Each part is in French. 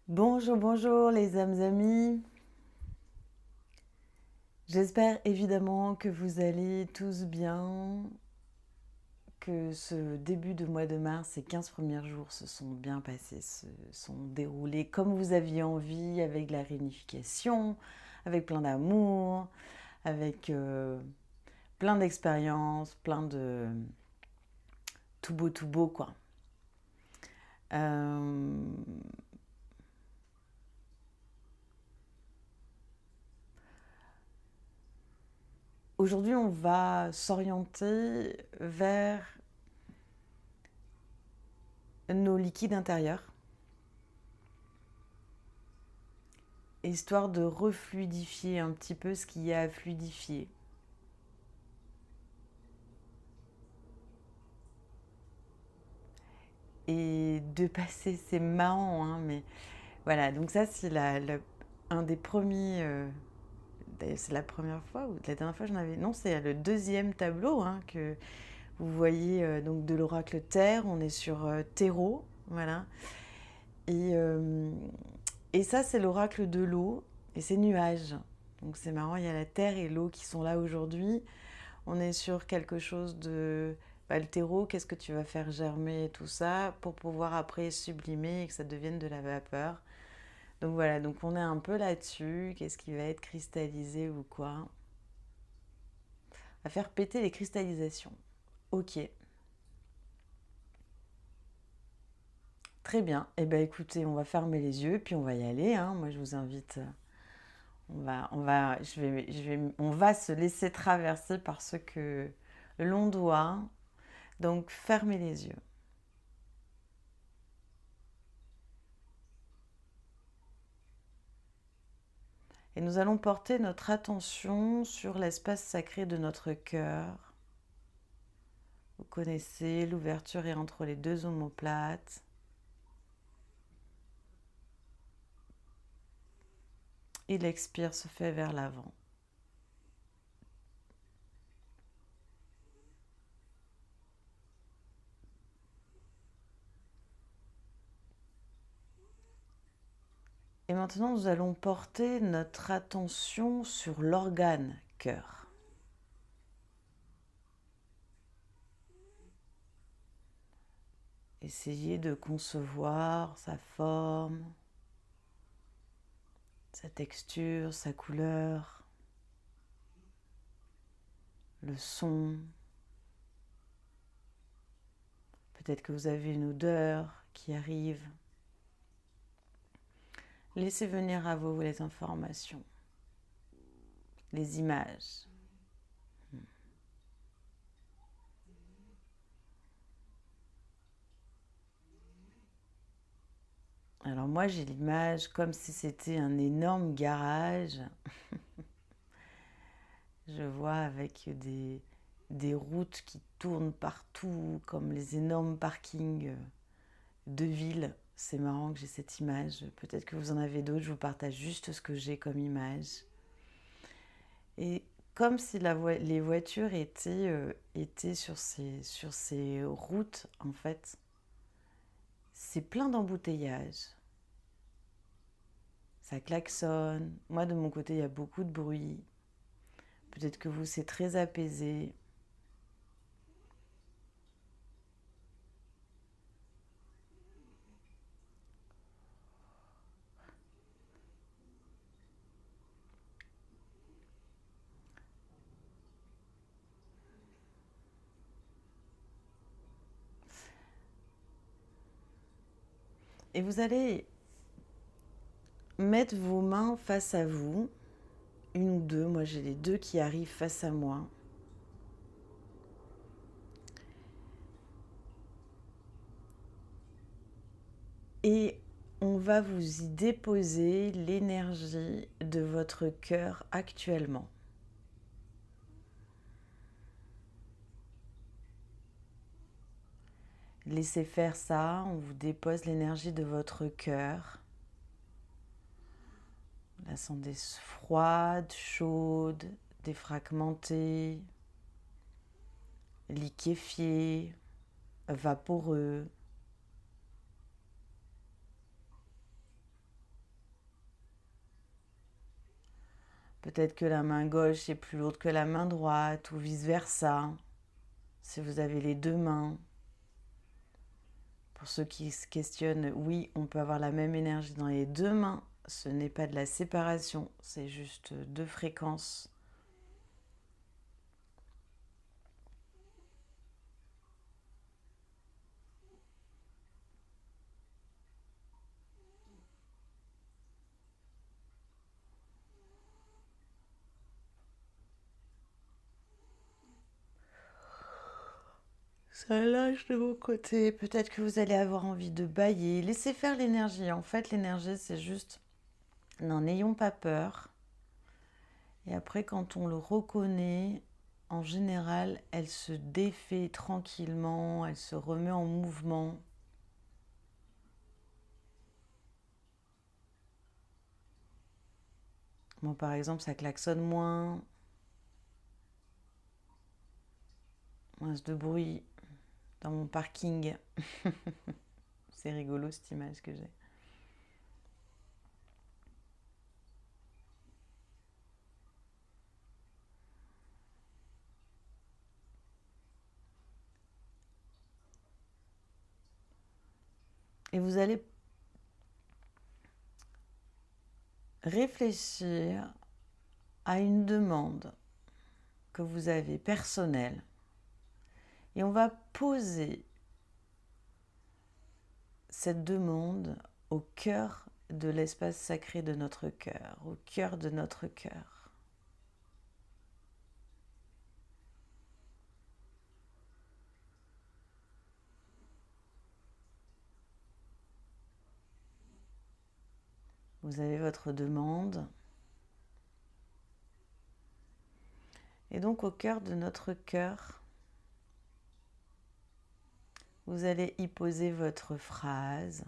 Bonjour, bonjour les âmes amis. J'espère évidemment que vous allez tous bien, que ce début de mois de mars, ces 15 premiers jours se sont bien passés, se sont déroulés comme vous aviez envie, avec de la réunification, avec plein d'amour, avec plein d'expériences, plein de tout beau quoi. Euh, Aujourd'hui, on va s'orienter vers nos liquides intérieurs, histoire de refluidifier un petit peu ce qu'il y a à fluidifier. Et de passer, c'est marrant, hein, mais voilà, donc ça c'est un des premiers, d'ailleurs c'est la première fois, ou la dernière fois j'en avais, non c'est le deuxième tableau hein, que vous voyez donc de l'oracle Terre, on est sur Terreau, voilà, et, euh, et ça c'est l'oracle de l'eau, et c'est nuages, donc c'est marrant, il y a la Terre et l'eau qui sont là aujourd'hui. On est sur quelque chose de le terreau, qu'est-ce que tu vas faire germer tout ça pour pouvoir après sublimer et que ça devienne de la vapeur. Donc voilà, donc on est un peu là-dessus, qu'est-ce qui va être cristallisé ou quoi. À faire péter les cristallisations. Ok, très bien. Eh bien écoutez, on va fermer les yeux puis on va y aller, hein. Moi je vous invite, on va se laisser traverser par ce que l'on doit. Donc fermez les yeux. Et nous allons porter notre attention sur l'espace sacré de notre cœur. Vous connaissez, l'ouverture est entre les deux omoplates. Et l'expire se fait vers l'avant. Et maintenant, nous allons porter notre attention sur l'organe cœur. Essayez de concevoir sa forme, sa texture, sa couleur, le son. Peut-être que vous avez une odeur qui arrive. Laissez venir à vous les informations, les images. Alors moi j'ai l'image comme si c'était un énorme garage. Je vois avec des routes qui tournent partout comme les énormes parkings de ville. C'est marrant que j'ai cette image. Peut-être que vous en avez d'autres, je vous partage juste ce que j'ai comme image. Et comme si les voitures étaient sur ces routes, en fait, c'est plein d'embouteillages. Ça klaxonne. Moi, de mon côté, il y a beaucoup de bruit. Peut-être que vous, c'est très apaisé. Et vous allez mettre vos mains face à vous, une ou deux. Moi, j'ai les deux qui arrivent face à moi. Et on va vous y déposer l'énergie de votre cœur actuellement. Laissez faire ça, on vous dépose l'énergie de votre cœur. La sentez froide, chaude, défragmentée, liquéfiée, vaporeux. Peut-être que la main gauche est plus lourde que la main droite ou vice-versa, si vous avez les deux mains. Pour ceux qui se questionnent, oui, on peut avoir la même énergie dans les deux mains. Ce n'est pas de la séparation, c'est juste deux fréquences. Ça lâche de vos côtés. Peut-être que vous allez avoir envie de bâiller. Laissez faire l'énergie. En fait, l'énergie, c'est juste, n'en ayons pas peur. Et après, quand on le reconnaît, en général, elle se défait tranquillement, elle se remet en mouvement. Moi, par exemple, ça klaxonne moins de bruit dans mon parking. C'est rigolo cette image que j'ai. Et vous allez réfléchir à une demande que vous avez personnelle. Et on va poser cette demande au cœur de l'espace sacré de notre cœur, au cœur de notre cœur. Vous avez votre demande. Et donc au cœur de notre cœur, vous allez y poser votre phrase.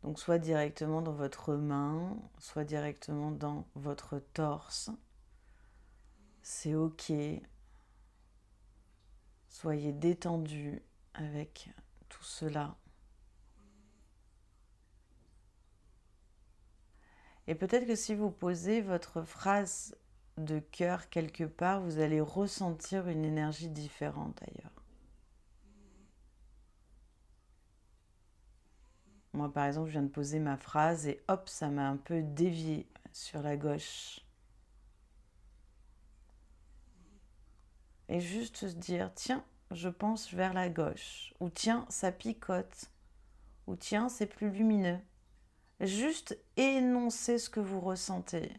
Donc soit directement dans votre main, soit directement dans votre torse. C'est ok. Soyez détendu avec tout cela. Et peut-être que si vous posez votre phrase de cœur quelque part, vous allez ressentir une énergie différente ailleurs. Moi, par exemple, je viens de poser ma phrase et hop, ça m'a un peu dévié sur la gauche. Et juste se dire, tiens, je pense vers la gauche. Ou tiens, ça picote. Ou tiens, c'est plus lumineux. Juste énoncer ce que vous ressentez.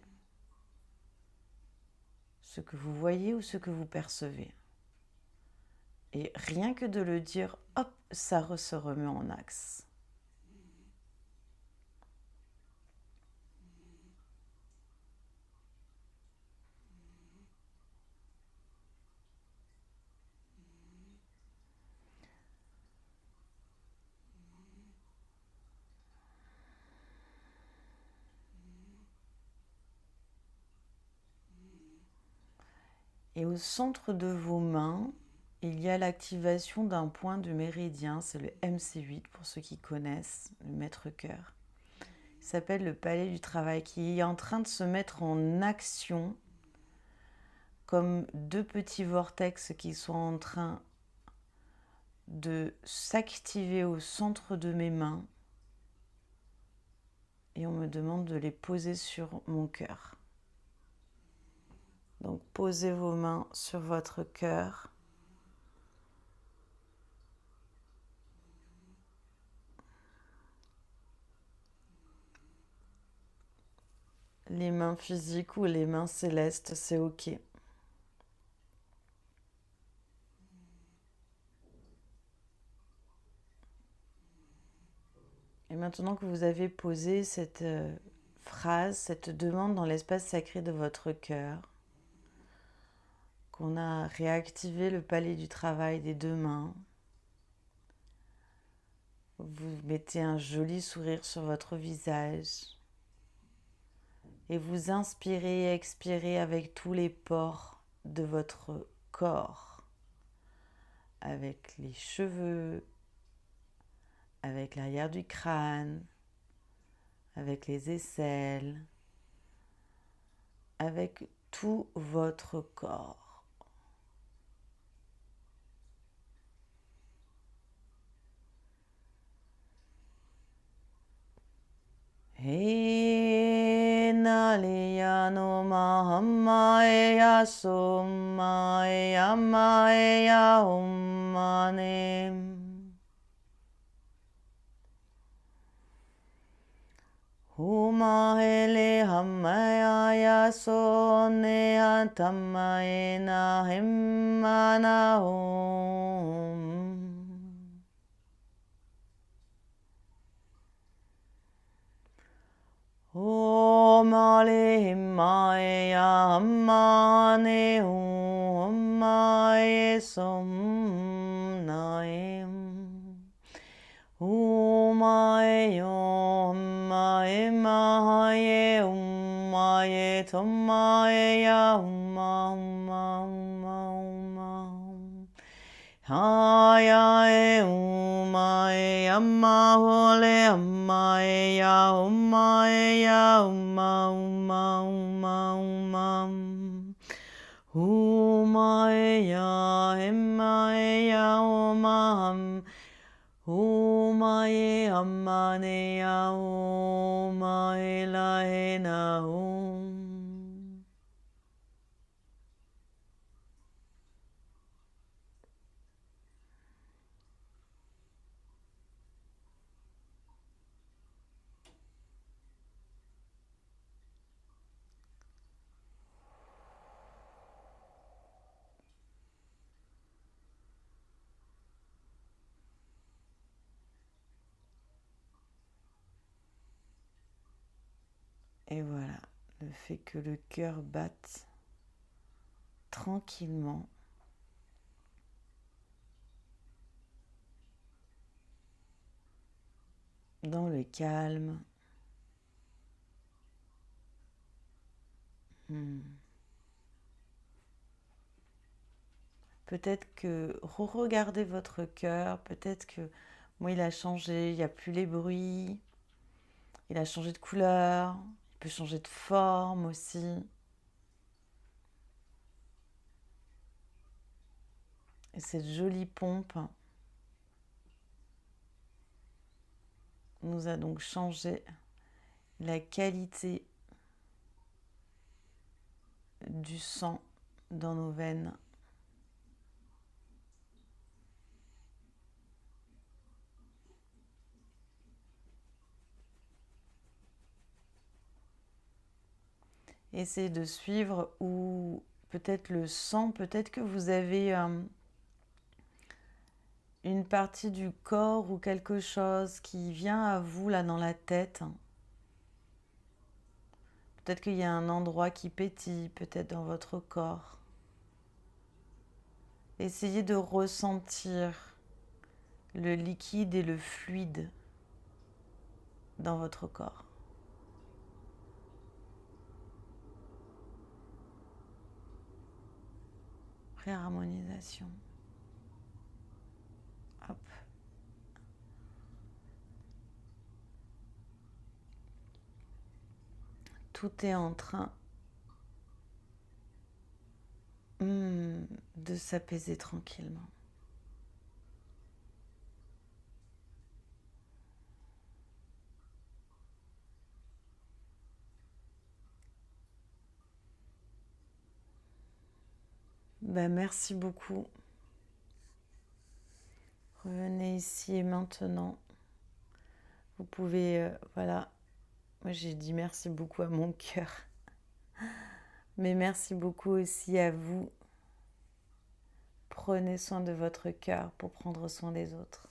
Ce que vous voyez ou ce que vous percevez. Et rien que de le dire, hop, ça se remet en axe. Et au centre de vos mains, il y a l'activation d'un point du méridien, c'est le MC8 pour ceux qui connaissent, le maître-cœur. Il s'appelle le palais du travail, qui est en train de se mettre en action comme deux petits vortex qui sont en train de s'activer au centre de mes mains. Et on me demande de les poser sur mon cœur. Donc posez vos mains sur votre cœur. Les mains physiques ou les mains célestes, c'est ok. Et maintenant que vous avez posé cette phrase, cette demande dans l'espace sacré de votre cœur, qu'on a réactivé le palais du travail des deux mains, vous mettez un joli sourire sur votre visage et vous inspirez et expirez avec tous les pores de votre corps, avec les cheveux, avec l'arrière du crâne, avec les aisselles, avec tout votre corps. He naliya no mahama ya summa ya maya ummane. Huma hele hamaya ya sonne atamae na himmana hum. Male himmae ya hammane hummae somnae hummae hummae mahaye hummae tommae ya humma humma humma humma Hayae umae amma hole ammae ya ummae ya umma umma umma umma Humae ya himmae ya umma Humae ammane ya umae lahe na Et voilà, le fait que le cœur batte tranquillement. Dans le calme. Peut-être que regardez votre cœur, peut-être que moi il a changé, il n'y a plus les bruits, il a changé de couleur, il peut changer de forme aussi. Et cette jolie pompe nous a donc changé la qualité du sang dans nos veines. Essayez de suivre ou peut-être le sang, peut-être que vous avez une partie du corps ou quelque chose qui vient à vous là dans la tête. Peut-être qu'il y a un endroit qui pétille, peut-être dans votre corps. Essayez de ressentir le liquide et le fluide dans votre corps. Réharmonisation. Hop. Tout est en train de s'apaiser tranquillement. Merci beaucoup. Revenez ici et maintenant. Vous pouvez, voilà, moi j'ai dit merci beaucoup à mon cœur. Mais merci beaucoup aussi à vous. Prenez soin de votre cœur pour prendre soin des autres.